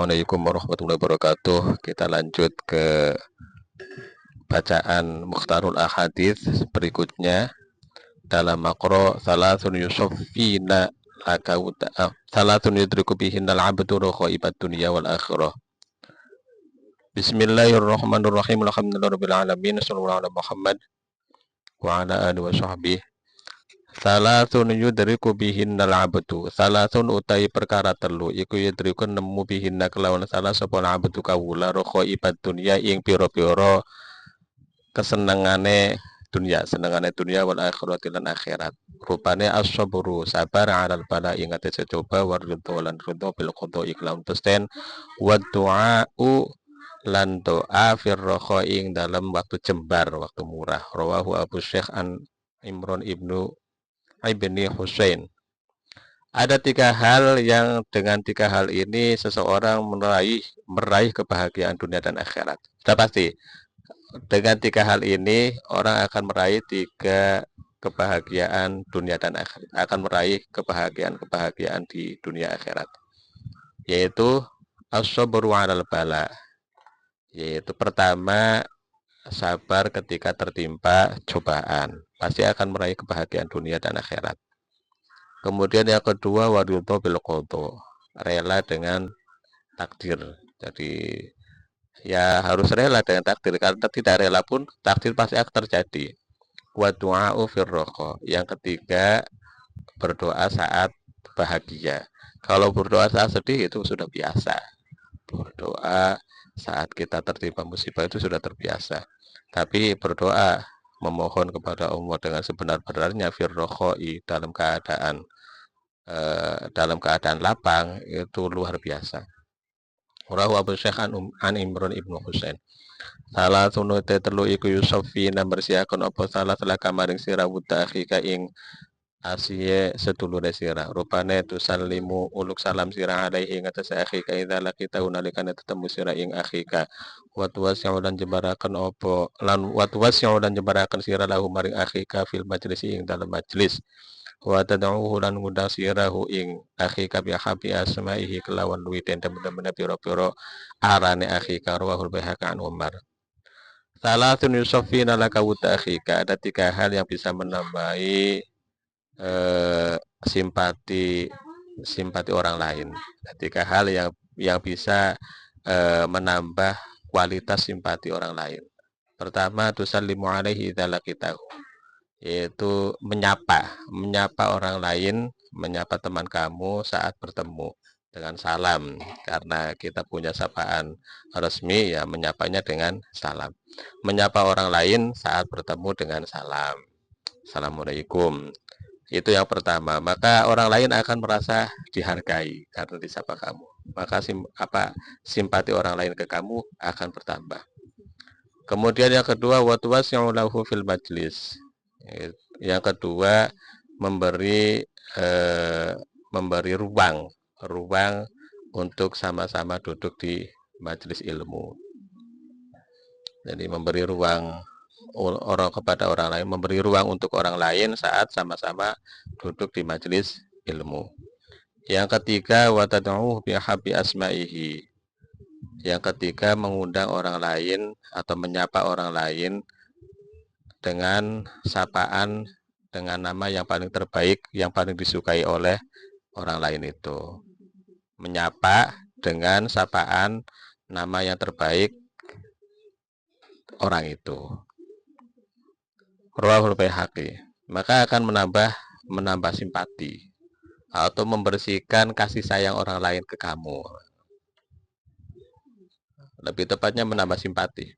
Assalamualaikum warahmatullahi wabarakatuh. Kita lanjut ke bacaan Mukhtarul Ahadits berikutnya dalam makro salatun yusoffina salatun yudriku bihinna al-abdu rokhaibat dunia wal akhirah. Bismillahirrahmanirrahim. Alhamdulillahirabbil alamin. Sallallahu alaihi Muhammad wa ala alihi wa sahbihi. Salatun yudriku bihinnal abdu. Salatun utai perkara telu iku yudriku nemu bihinna kelawan salah sapa abdu kawula rokho ibad dunya ing pira-pira kesenengane dunya, senengane dunya wal akhirat lan akhirat. Rupane as-sabru sabar alal bala ing atase coba waridho lan ridho bil qada iklam pesten wa du'au lan doa fir rokho ing dalam waktu jembar, waktu murah. Rawahu Abu Syekh an Imran ibnu Husain. Ada tiga hal yang dengan tiga hal ini seseorang meraih kebahagiaan dunia dan akhirat. Sudah pasti. Dengan tiga hal ini orang akan meraih tiga kebahagiaan dunia dan akhirat. Akan meraih kebahagiaan di dunia akhirat. Yaitu as-sabru 'alal bala. Yaitu pertama, sabar ketika tertimpa cobaan. Pasti akan meraih kebahagiaan dunia dan akhirat. Kemudian yang kedua, waridho bil qada, rela dengan takdir. Jadi ya harus rela dengan takdir, karena tidak rela pun takdir pasti akan terjadi. Wa du'a'u fir raqa. Yang ketiga, berdoa saat bahagia. Kalau berdoa saat sedih itu sudah biasa. Berdoa saat kita tertimpa musibah itu sudah terbiasa. Tapi berdoa memohon kepada Allah dengan sebenar-benarnya firrokhoi dalam keadaan lapang itu luar biasa. Rawahu Abu Syekh an Imran ibnu Husain. Salah sunu telu iku yusofina bersiakan apa salah kamaring sira wuta akhika ing asiye sedulure sira. Rupane tusallimu uluk salam sira alaihi ing atas akhika idza laqita unalikane tetemu sira ing akhika. Wa tuwasyu lan jembaraken apa lan wa tuwasyu lan jembaraken sira lahu maring akhika fil majlis ing dalam majlis. Wa tad'uhu lan ngundang sirahu ing akhika bi habi asma'ihi kelawan luwiten temen-temen pira-pira arane akhika rawahul Baihaqi an Umar. Salatun yusaffina laka wuta akhika. Ada tiga hal yang bisa menambahi simpati orang lain. Tiga hal yang bisa menambah kualitas simpati orang lain. Pertama, tusallimu alaihi idza laqitahu, yaitu menyapa orang lain, menyapa teman kamu saat bertemu dengan salam. Karena kita punya sapaan resmi, ya menyapanya dengan salam. Menyapa orang lain saat bertemu dengan salam. Assalamualaikum. Itu yang pertama. Maka orang lain akan merasa dihargai karena disapa kamu. Maka simpati orang lain ke kamu akan bertambah. Kemudian yang kedua, wa tuwasyu lahu fil majlis. Yang kedua, memberi ruang untuk sama-sama duduk di majelis ilmu. Jadi memberi ruang orang kepada orang lain, memberi ruang untuk orang lain saat sama-sama duduk di majelis ilmu. Yang ketiga, wa tad'uhu bi habi asma'ihi. Yang ketiga, mengundang orang lain atau menyapa orang lain dengan sapaan, dengan nama yang paling terbaik, yang paling disukai oleh orang lain itu. Menyapa dengan sapaan nama yang terbaik orang itu. Rawahul Baihaqi. Maka akan menambah simpati atau membersihkan kasih sayang orang lain ke kamu. Lebih tepatnya menambah simpati.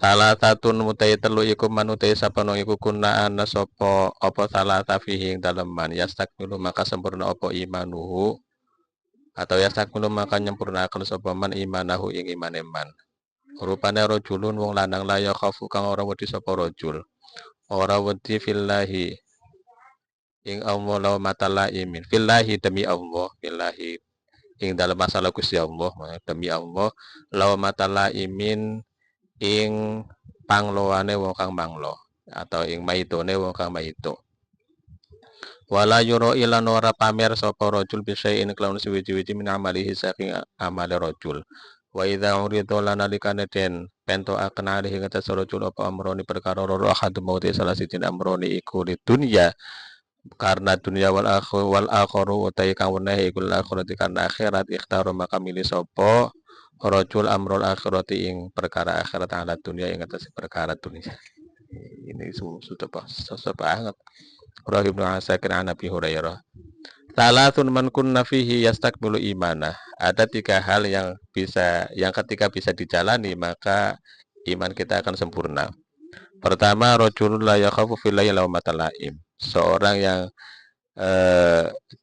Salah satu mutai telu iku manutai sapano iku kuna ana sapa apa salah tafihi dalam man yastakmilu maka sempurna apa imanuhu, atau yastakmilu maka nyempurnakan sapa man imanahu ing imane man. Rupane rajulun wong lanang la yakhafu kang ora wedi sapa rajul. Ora wedi fillahi ing Allah law matala imin fillahi demi Allah, fillahi ing dalam masalah Gusti Allah, demi Allah law matala imin ing pangloane wong kang manglo, atau ing maitone wong kang maito. Wala yuro ilan ora pamer sapa rajul bi syai'in kelawan suwiji-wiji min amalihi saking amale rajul. Wa idza uridu lan nalikane den pentokaken alihi ngatas rajul apa amroni perkara loro ahad mauti salah siji amroni iku di dunya karena dunia wal akhiru utai kang wenehe iku akhirati karena akhirat ikhtaru maka milih sapa rajul amrul akhirati ing perkara akhirat ala dunia ing atas perkara dunia. Ini sudah susah banget. Rawi Ibnu Asakir an Nabi Hurairah. Salatun man kunna fihi yastakmilu imanah. Ada tiga hal yang ketika bisa dijalani maka iman kita akan sempurna. Pertama, rajulun la yakhafu fillahi lawmatal laim. Seorang yang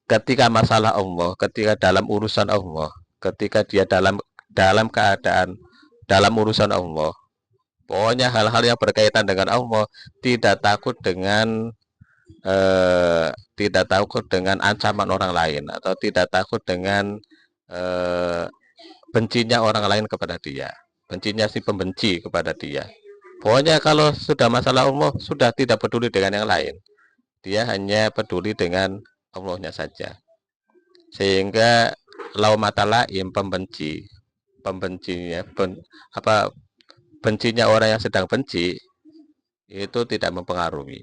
ketika masalah Allah, ketika dalam urusan Allah, ketika dia dalam keadaan dalam urusan Allah, pokoknya hal-hal yang berkaitan dengan Allah tidak takut dengan ancaman orang lain atau tidak takut dengan bencinya orang lain kepada dia, bencinya si pembenci kepada dia. Pokoknya kalau sudah masalah Allah sudah tidak peduli dengan yang lain, dia hanya peduli dengan Allahnya saja. Sehingga laumatalaim pembencinya bencinya orang yang sedang benci itu tidak mempengaruhi.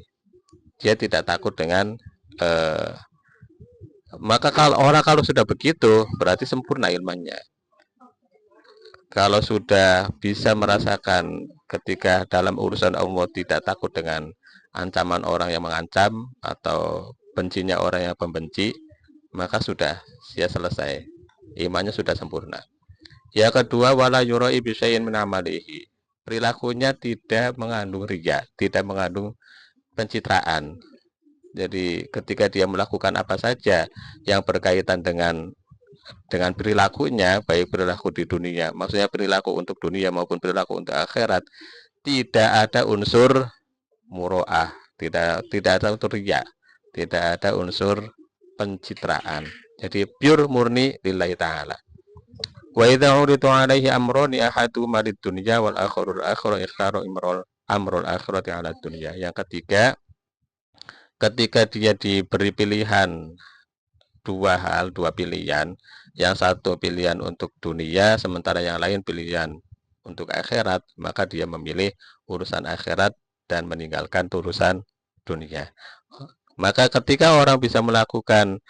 Dia tidak takut dengan maka kalau sudah begitu berarti sempurna ilmunya. Kalau sudah bisa merasakan ketika dalam urusan Allah tidak takut dengan ancaman orang yang mengancam atau bencinya orang yang pembenci, maka sudah dia selesai. Imannya sudah sempurna. Yang kedua, wala yuroi bisyai'in min amalihi. Perilakunya tidak mengandung riya, tidak mengandung pencitraan. Jadi ketika dia melakukan apa saja yang berkaitan dengan perilakunya, baik perilaku di dunia, maksudnya perilaku untuk dunia maupun perilaku untuk akhirat, tidak ada unsur muro'ah, tidak ada unsur riya, tidak ada unsur pencitraan. Jadi pure murni lillahi ta'ala. Wa idza uritu alaihi amroni ahadu marid dunya wal akhirul akhiru ikhtaru amrul akhirati ala dunya. Yang ketiga, ketika dia diberi pilihan dua pilihan, yang satu pilihan untuk dunia sementara yang lain pilihan untuk akhirat, maka dia memilih urusan akhirat dan meninggalkan urusan dunia. Maka ketika orang bisa melakukan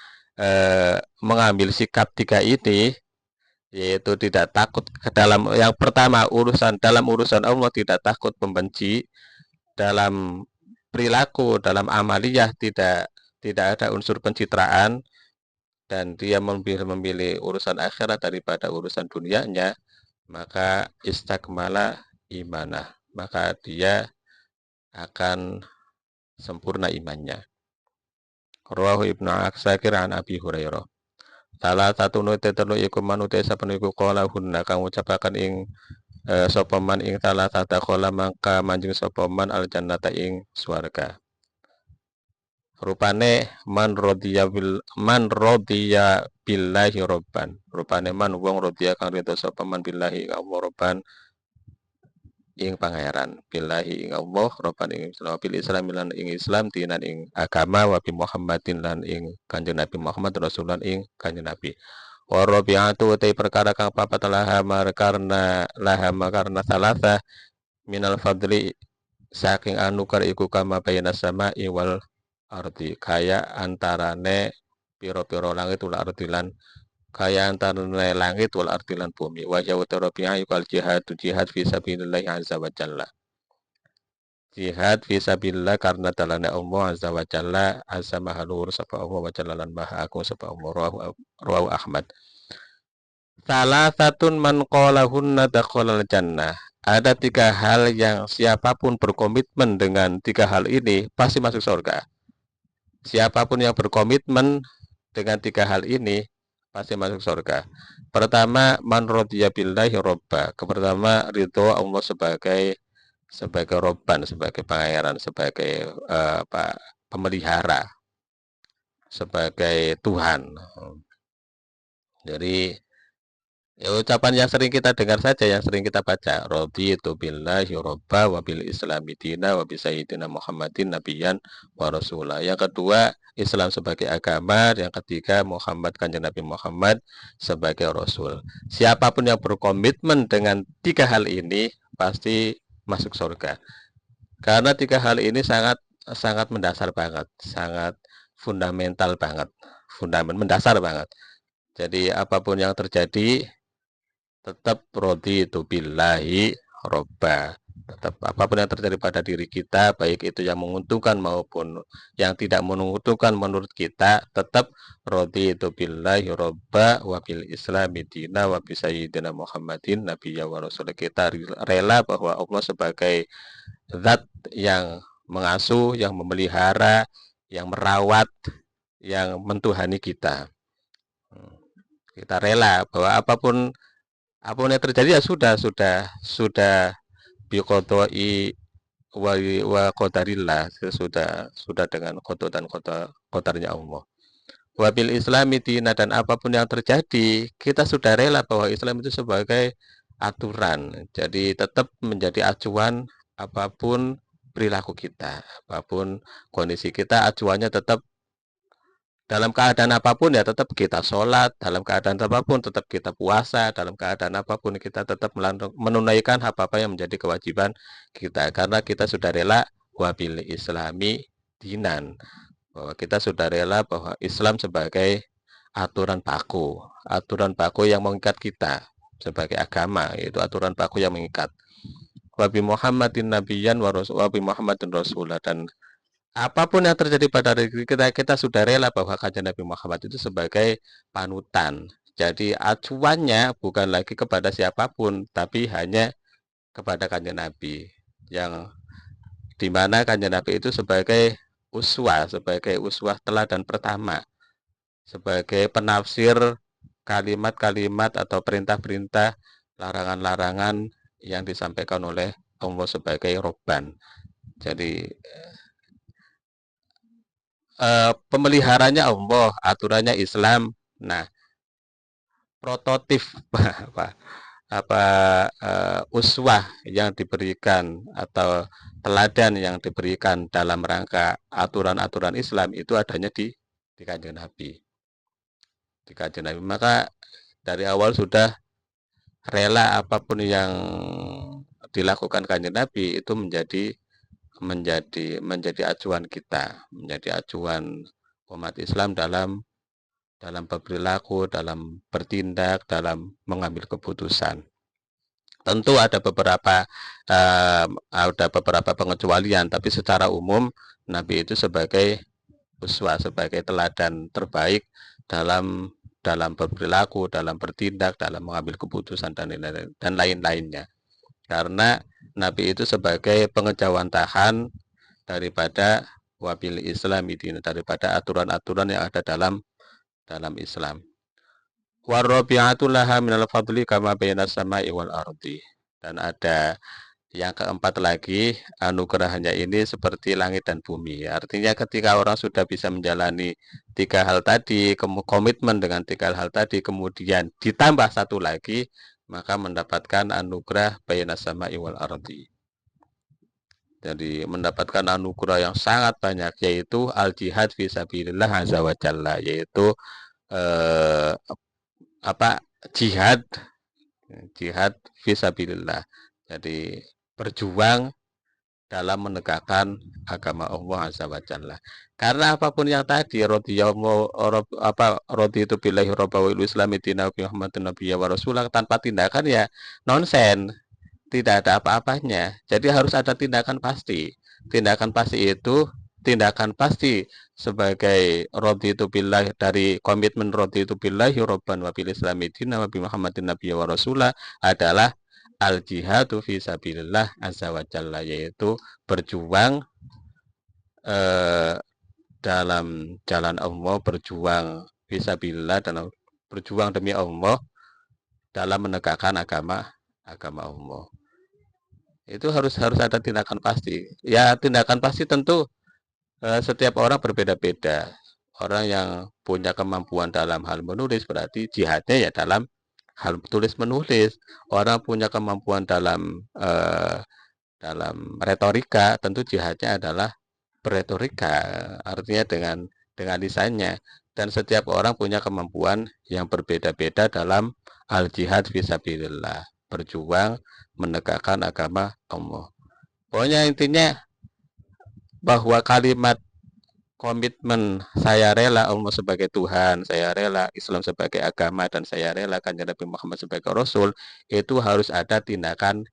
mengambil sikap tiga ini, yaitu tidak takut dalam yang pertama dalam urusan Allah tidak takut membenci, dalam perilaku dalam amaliyah tidak ada unsur pencitraan, dan dia memilih urusan akhirat daripada urusan dunianya, maka istakmala imanah, maka dia akan sempurna imannya. Rawahu Ibnu Asakir an Abi Hurairah. Salah satu nute telu iku manute saben iku qala hunna kang ucapaken ing sapa man ing salah satu qala mangka manjing sapa man al jannata ing swarga. Rupane man rodiya billahi robban. Rupane man wong rodiya kang ridho sapa man billahi Allah robban ing pangeran, billahi ing Allah robban ing Islam lan ing Islam dinan ing agama wa bi Muhammadin lan ing Kanjeng Nabi Muhammad rasulan ing Kanjeng Nabi. Wa rabi'atu te perkara kang papat karena salasa minal fadli saking anugerah iku kama bayna sama'i wal arti kaya antarane piro-piro langit wal arti lan kaya antarane langit wal arti lan bumi wa ya utarabi'a yukal jihad fi sabilillah azza wa jalla. Jihad fi sabilillah karena dalane Allah azza wa jalla, azza maha luhur sapa Allah wa jalla lan maha agung sapa Allah. Rawahu Ahmad. Salah satu man qalahunna dakhalal jannah. Ada tiga hal yang siapapun berkomitmen dengan tiga hal ini pasti masuk surga. Siapapun yang berkomitmen dengan tiga hal ini pasti masuk surga. Pertama, man radiya billahi robba. Pertama, ridho Allah sebagai robban, sebagai pangeran, sebagai pemelihara, sebagai Tuhan. Jadi Ya, ucapan yang sering kita dengar saja, yang sering kita baca. Raditu billahi robba wa bil islami dina wa bi sayyidina Muhammadin nabiyan wa rasulah. Yang kedua, Islam sebagai agama. Yang ketiga, Muhammad kanjeng Nabi Muhammad sebagai rasul. Siapapun yang berkomitmen dengan tiga hal ini pasti masuk surga. Karena tiga hal ini sangat sangat mendasar banget, sangat fundamental banget, mendasar banget. Jadi apapun yang terjadi tetap raditu billahi robba. Tetap apapun yang terjadi pada diri kita, baik itu yang menguntungkan maupun yang tidak menguntungkan menurut kita, tetap raditu billahi robba wa bil islami dina wa bi sayyidina Muhammadin nabiyya wa rasul. Kita rela bahwa Allah sebagai zat yang mengasuh, yang memelihara, yang merawat, yang mentuhani kita. Kita rela bahwa apapun yang terjadi ya sudah biqodoi wa qadarillah, sudah dengan qada dan qadarnya Allah. Wabil islami dina, dan apapun yang terjadi kita sudah rela bahwa Islam itu sebagai aturan. Jadi tetap menjadi acuan apapun perilaku kita, apapun kondisi kita, acuannya tetap dalam keadaan apapun ya tetap kita sholat, dalam keadaan apapun tetap kita puasa, dalam keadaan apapun kita tetap menunaikan apa-apa yang menjadi kewajiban kita. Karena kita sudah rela wabil islami dinan, bahwa kita sudah rela bahwa Islam sebagai aturan baku yang mengikat kita sebagai agama, yaitu aturan baku yang mengikat. Wabi Muhammadin Nabiyan wabi Muhammadin Rasulah, dan apapun yang terjadi pada diri kita, kita sudah rela bahwa kanjeng Nabi Muhammad itu sebagai panutan. Jadi acuannya bukan lagi kepada siapapun, tapi hanya kepada kanjeng Nabi. Yang dimana kanjeng Nabi itu sebagai uswah teladan pertama, sebagai penafsir kalimat-kalimat atau perintah-perintah, larangan-larangan yang disampaikan oleh Allah sebagai Robban. Jadi pemeliharanya Allah, aturannya Islam. Nah, prototip apa uswah yang diberikan atau teladan yang diberikan dalam rangka aturan-aturan Islam itu adanya di kanjeng Nabi. Di kanjeng Nabi. Maka dari awal sudah rela apapun yang dilakukan kanjeng Nabi itu menjadi acuan kita, menjadi acuan umat Islam dalam berperilaku, dalam bertindak, dalam mengambil keputusan. Tentu ada beberapa pengecualian, tapi secara umum Nabi itu sebagai uswah, sebagai teladan terbaik dalam berperilaku, dalam bertindak, dalam mengambil keputusan dan lain-lainnya. Karena Nabi itu sebagai pengejawantahan daripada wabil Islam ini, daripada aturan-aturan yang ada dalam Islam. Warabi'atu laha minal fadli kama bayna sama'i wal ardi. Dan ada yang keempat lagi, anugerahnya ini seperti langit dan bumi. Artinya ketika orang sudah bisa menjalani tiga hal tadi, komitmen dengan tiga hal tadi, kemudian ditambah satu lagi, maka mendapatkan anugerah bayna sama'i wal ardi. Jadi mendapatkan anugerah yang sangat banyak, yaitu al-jihad fisabilillah azza wa jalla, yaitu jihad fisabilillah. Jadi berjuang dalam menegakkan agama Allah azza wa jalla. Karena apapun yang tadi raditu billahi robba wa islami dina Muhammadin nabiyya wa rasulah, tanpa tindakan ya nonsen, tidak ada apa-apanya. Jadi harus ada tindakan pasti. Tindakan pasti itu tindakan pasti sebagai raditu billah, dari komitmen raditu billahi robban wa bil islami dina wa bi Muhammadin nabiyya wa rasulah adalah al jihadu fi sabilillah azza wa jalla, yaitu berjuang dalam jalan Allah, berjuang fi sabilillah, dan berjuang demi Allah dalam menegakkan agama Allah. Itu harus ada tindakan pasti. Ya, tindakan pasti tentu setiap orang berbeda-beda. Orang yang punya kemampuan dalam hal menulis berarti jihadnya ya dalam hal tulis menulis, orang punya kemampuan dalam retorika, tentu jihadnya adalah berretorika, artinya dengan lisannya. Dan setiap orang punya kemampuan yang berbeda-beda dalam al-jihad fisabilillah, berjuang menegakkan agama Allah. Pokoknya intinya bahwa kalimat komitmen saya rela Allah sebagai Tuhan, saya rela Islam sebagai agama, dan saya rela kanjeng Nabi Muhammad sebagai Rasul, itu harus ada tindakan